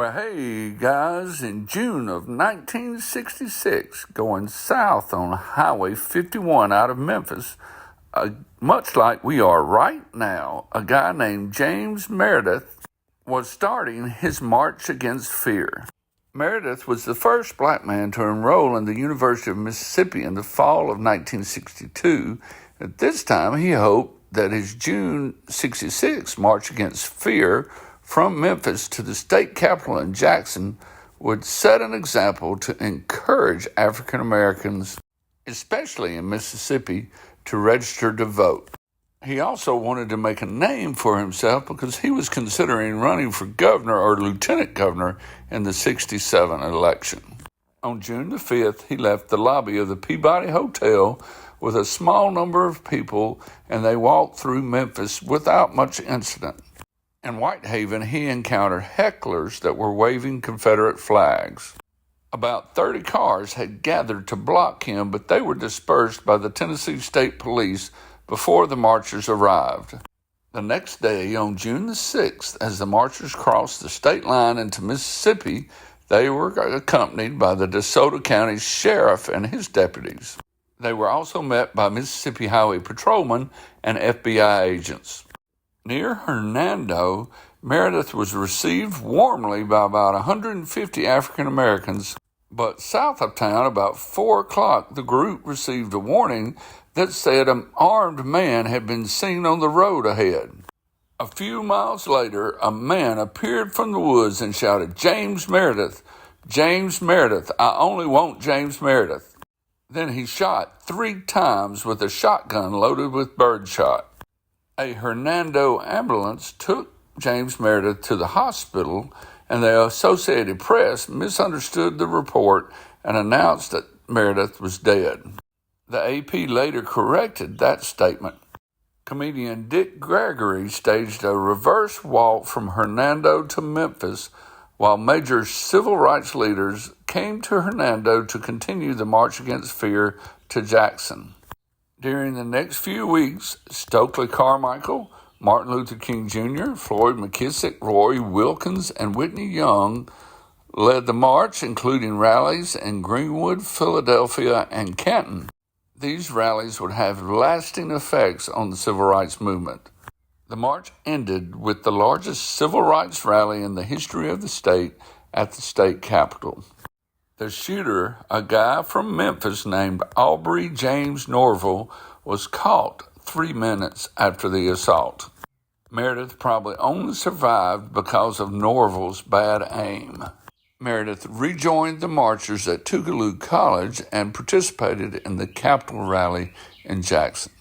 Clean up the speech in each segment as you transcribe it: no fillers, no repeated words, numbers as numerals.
Well, hey guys, in June of 1966, going south on Highway 51 out of Memphis, much like we are right now, a guy named James Meredith was starting his march against fear. Meredith was the first black man to enroll in the University of Mississippi in the fall of 1962. At this time, he hoped that his June 66 march against fear from Memphis to the state capitol in Jackson would set an example to encourage African Americans, especially in Mississippi, to register to vote. He also wanted to make a name for himself because he was considering running for governor or lieutenant governor in the 1967 election. On June the 5th, he left the lobby of the Peabody Hotel with a small number of people, and they walked through Memphis without much incident. In Whitehaven, he encountered hecklers that were waving Confederate flags. About 30 cars had gathered to block him, but they were dispersed by the Tennessee State Police before the marchers arrived. The next day, on June the 6th, as the marchers crossed the state line into Mississippi, they were accompanied by the DeSoto County Sheriff and his deputies. They were also met by Mississippi Highway patrolmen and FBI agents. Near Hernando, Meredith was received warmly by about 150 African Americans, but south of town, about 4 o'clock, the group received a warning that said an armed man had been seen on the road ahead. A few miles later, a man appeared from the woods and shouted, "James Meredith, James Meredith, I only want James Meredith." Then he shot 3 times with a shotgun loaded with birdshot. A Hernando ambulance took James Meredith to the hospital, and the Associated Press misunderstood the report and announced that Meredith was dead. The AP later corrected that statement. Comedian Dick Gregory staged a reverse walk from Hernando to Memphis while major civil rights leaders came to Hernando to continue the march against fear to Jackson. During the next few weeks, Stokely Carmichael, Martin Luther King Jr., Floyd McKissick, Roy Wilkins, and Whitney Young led the march, including rallies in Greenwood, Philadelphia, and Canton. These rallies would have lasting effects on the civil rights movement. The march ended with the largest civil rights rally in the history of the state at the state capitol. The shooter, a guy from Memphis named Aubrey James Norville, was caught 3 minutes after the assault. Meredith probably only survived because of Norville's bad aim. Meredith rejoined the marchers at Tougaloo College and participated in the Capitol rally in Jackson.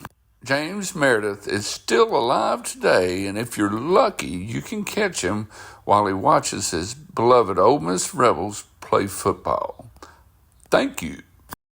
James Meredith is still alive today, and if you're lucky, you can catch him while he watches his beloved Ole Miss Rebels play football. Thank you.